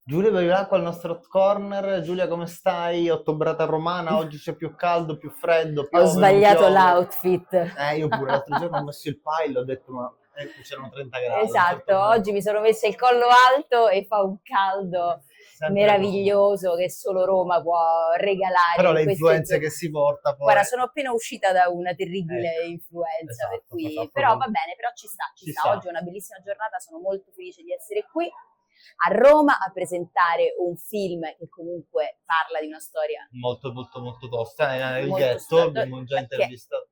Giulia Bevilacqua al nostro hot corner. Giulia, come stai? Ottobrata romana, oggi c'è più caldo, più freddo, Ho piove, non sbagliato piove. l'outfit. Io pure l'altro giorno ho messo il paio, ho detto ma c'erano 30 gradi, a un certo Esatto, punto. oggi mi sono messa il collo alto e fa un caldo Sempre così. meraviglioso che solo Roma può regalare Però in le queste influenze giornate. che si porta Guarda, poi. sono appena uscita da una terribile Ecco, influenza, per esatto, cui... fa Però proprio. va bene, però ci sta, ci Ci sta. Oggi sta. è una bellissima giornata, sono molto felice di essere qui a Roma a presentare un film che comunque parla di una storia Molto, molto, molto tosta. Il molto ghetto, abbiamo già che intervistato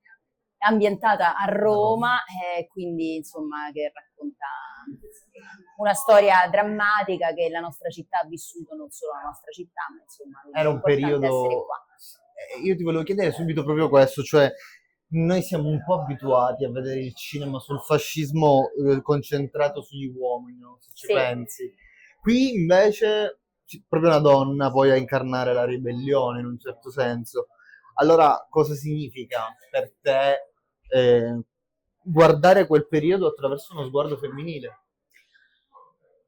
è ambientata a a Roma. Roma, quindi insomma che racconta una storia drammatica che la nostra città ha vissuto, non solo la nostra città, ma insomma quindi Era è un importante essere periodo. qua. Io ti volevo chiedere subito proprio questo, cioè noi siamo un po' abituati a vedere il cinema sul fascismo concentrato sugli uomini, no? Se ci Sì. pensi. Qui invece proprio una donna poi a incarnare la ribellione in un certo senso. Allora, cosa significa per te guardare quel periodo attraverso uno sguardo femminile?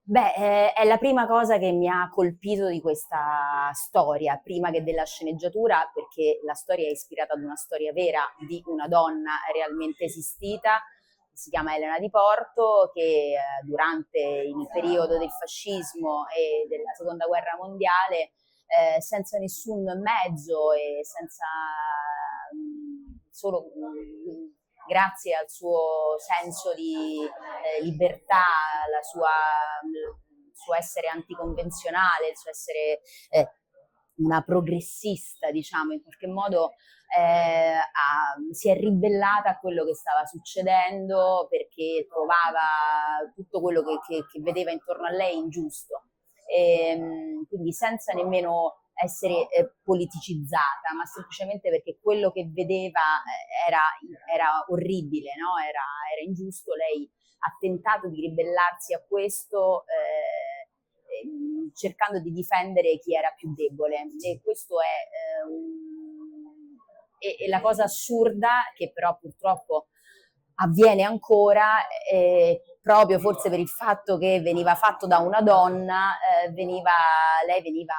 Beh, è la prima cosa che mi ha colpito di questa storia, prima che della sceneggiatura, perché la storia è ispirata ad una storia vera di una donna realmente esistita, che si chiama Elena di Porto, che durante il periodo del fascismo e della seconda guerra mondiale, senza nessun mezzo e senza solo grazie al suo senso di libertà, il suo essere anticonvenzionale, il suo essere una progressista, diciamo, in qualche modo si è ribellata a quello che stava succedendo perché trovava tutto quello che vedeva intorno a lei ingiusto. Quindi senza nemmeno essere politicizzata, ma semplicemente perché quello che vedeva era orribile, no? Era ingiusto. Lei ha tentato di ribellarsi a questo cercando di difendere chi era più debole. E questo è e la cosa assurda che però purtroppo avviene ancora proprio forse per il fatto che veniva fatto da una donna, lei veniva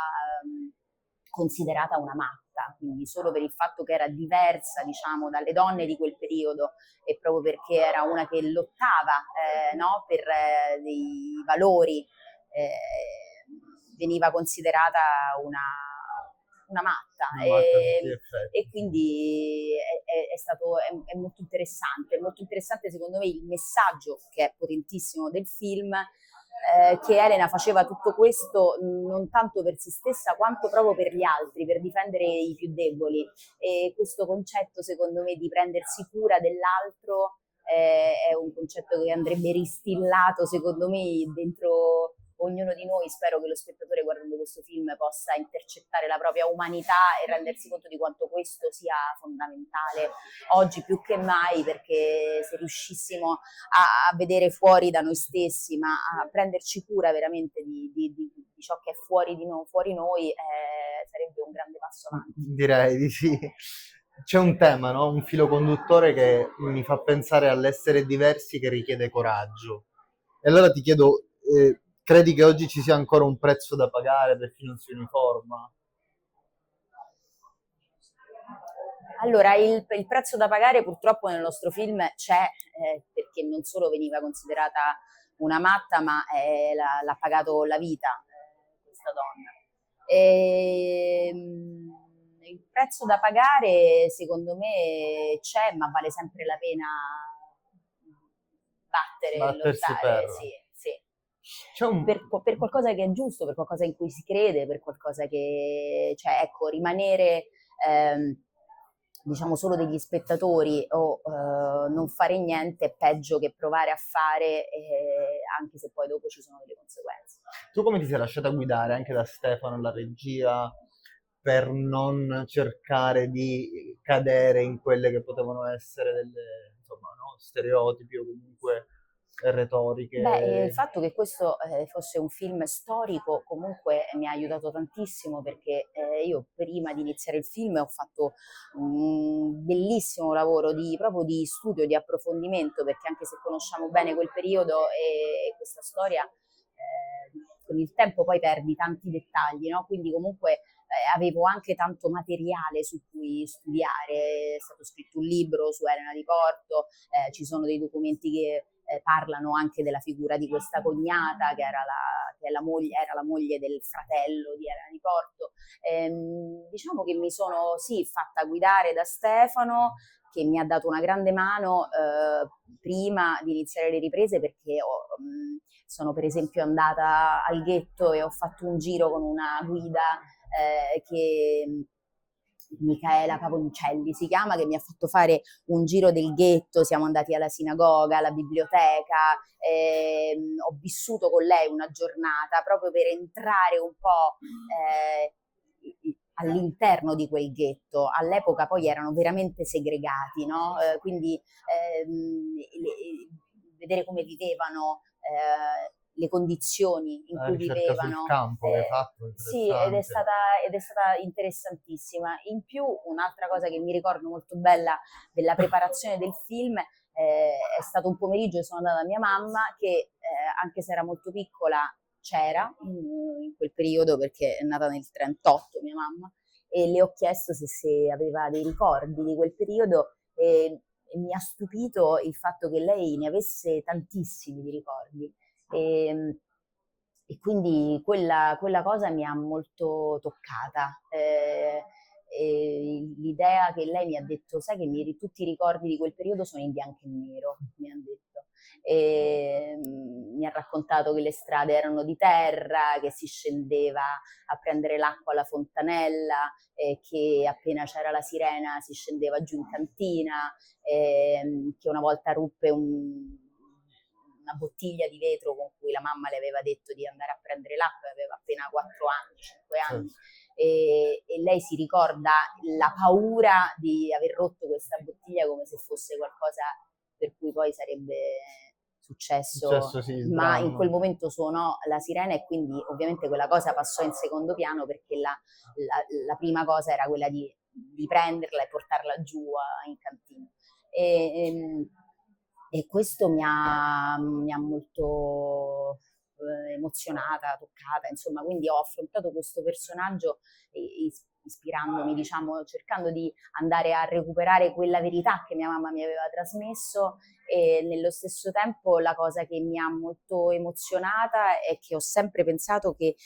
considerata una matta, quindi solo per il fatto che era diversa, diciamo, dalle donne di quel periodo e proprio perché era una che lottava no, per dei valori, veniva considerata una matta Una matta a tutti gli e effetti, sì. quindi è è molto interessante secondo me il messaggio che è potentissimo del film, che Elena faceva tutto questo non tanto per se stessa quanto proprio per gli altri, per difendere i più deboli. E questo concetto, secondo me, di prendersi cura dell'altro è un concetto che andrebbe ristillato, secondo me, dentro ognuno di noi. Spero che lo spettatore guardando questo film possa intercettare la propria umanità e rendersi conto di quanto questo sia fondamentale oggi più che mai, perché se riuscissimo a vedere fuori da noi stessi, ma a prenderci cura veramente di ciò che è fuori noi, sarebbe un grande passo avanti. Direi di sì. C'è un tema, no? Un filo conduttore che mi fa pensare all'essere diversi che richiede coraggio. E allora ti chiedo, credi che oggi ci sia ancora un prezzo da pagare per chi non si uniforma? Allora, il prezzo da pagare purtroppo nel nostro film c'è, perché non solo veniva considerata una matta, ma l'ha pagato la vita questa donna. Il prezzo da pagare secondo me c'è, ma vale sempre la pena battere e Battersi lottare, per. sì, sì. C'è un. Per qualcosa che è giusto, per qualcosa in cui si crede, per qualcosa che, cioè, ecco, rimanere diciamo solo degli spettatori o non fare niente è peggio che provare a fare, anche se poi dopo ci sono delle conseguenze. Tu come ti sei lasciata guidare anche da Stefano, la regia, per non cercare di cadere in quelle che potevano essere delle, insomma, no, stereotipi o comunque Beh, il retoriche? fatto che questo fosse un film storico comunque mi ha aiutato tantissimo perché io prima di iniziare il film ho fatto un bellissimo lavoro proprio di studio, di approfondimento, perché anche se conosciamo bene quel periodo e questa storia, con il tempo poi perdi tanti dettagli, no? Quindi comunque avevo anche tanto materiale su cui studiare, è stato scritto un libro su Elena di Porto, ci sono dei documenti che parlano anche della figura di questa cognata che era la moglie del fratello di Elena di Porto. Diciamo che mi sono sì fatta guidare da Stefano, che mi ha dato una grande mano prima di iniziare le riprese, perché sono per esempio andata al ghetto e ho fatto un giro con una guida che Micaela Pavoncelli si chiama, che mi ha fatto fare un giro del ghetto, siamo andati alla sinagoga, alla biblioteca, ho vissuto con lei una giornata proprio per entrare un po' all'interno di quel ghetto. All'epoca poi erano veramente segregati, no? Quindi vedere come vivevano, le condizioni in cui ricerca sul vivevano. campo che hai fatto, Sì, ed è stata interessantissima. In più, un'altra cosa che mi ricordo molto bella della preparazione del film è stato un pomeriggio che sono andata da mia mamma, che anche se era molto piccola c'era in quel periodo, perché è nata nel 38 mia mamma, e le ho chiesto se aveva dei ricordi di quel periodo, e mi ha stupito il fatto che lei ne avesse tantissimi di ricordi. E quindi quella cosa mi ha molto toccata. L'idea che lei mi ha detto, sai che tutti i ricordi di quel periodo sono in bianco e nero, mi ha detto. Mi ha raccontato che le strade erano di terra, che si scendeva a prendere l'acqua alla fontanella, che appena c'era la sirena si scendeva giù in cantina, che una volta ruppe una bottiglia di vetro con cui la mamma le aveva detto di andare a prendere l'acqua, aveva appena 4 anni, 5 anni, e lei si ricorda la paura di aver rotto questa bottiglia come se fosse qualcosa per cui poi sarebbe successo, sì, ma in quel momento suonò la sirena e quindi ovviamente quella cosa passò in secondo piano, perché la prima cosa era quella di prenderla e portarla giù in cantina. E questo mi ha molto emozionata, toccata, insomma, quindi ho affrontato questo personaggio ispirandomi, diciamo, cercando di andare a recuperare quella verità che mia mamma mi aveva trasmesso, e nello stesso tempo la cosa che mi ha molto emozionata è che ho sempre pensato che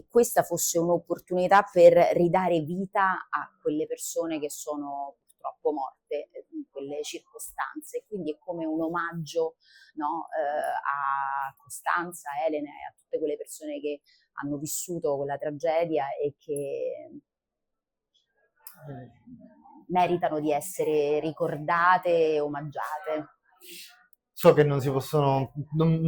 questa fosse un'opportunità per ridare vita a quelle persone che sono purtroppo morte in quelle circostanze, quindi è come un omaggio, no, a Costanza, a Elena e a tutte quelle persone che hanno vissuto quella tragedia e che meritano di essere ricordate e omaggiate. So che non si possono,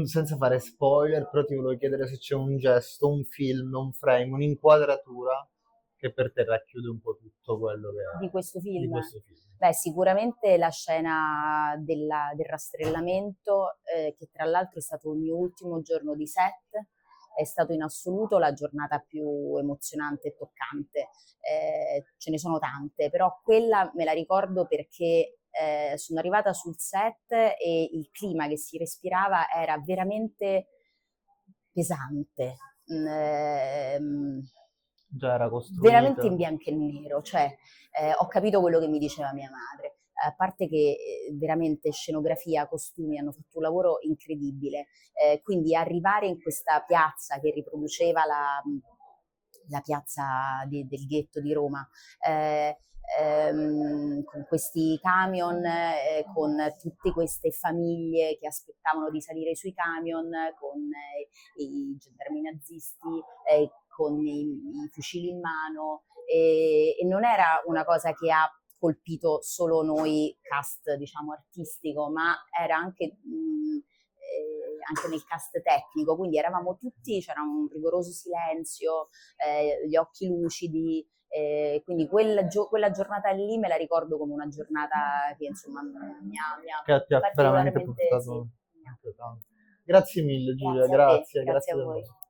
senza fare spoiler, però ti volevo chiedere se c'è un gesto, un film, un frame, un'inquadratura che per te racchiude un po' tutto quello che Di questo di film? questo film. Beh, sicuramente la scena del rastrellamento, che tra l'altro è stato il mio ultimo giorno di set, è stato in assoluto la giornata più emozionante e toccante. Ce ne sono tante, però quella me la ricordo perché sono arrivata sul set e il clima che si respirava era veramente pesante. Già era Veramente in costruito. bianco e nero, cioè ho capito quello che mi diceva mia madre. A parte che veramente scenografia, costumi hanno fatto un lavoro incredibile, quindi arrivare in questa piazza che riproduceva la piazza del ghetto di Roma, con questi camion, con tutte queste famiglie che aspettavano di salire sui camion, con i gendarmi nazisti, con i fucili in mano, e non era una cosa che ha colpito solo noi cast, diciamo, artistico, ma era anche nel cast tecnico, quindi eravamo tutti, c'era un rigoroso silenzio, gli occhi lucidi, quindi quella giornata lì me la ricordo come una giornata che insomma mi ha Che ti ha veramente particolarmente, sì, portato tanto. Grazie mille Giulia, grazie a te, grazie grazie a davvero. voi.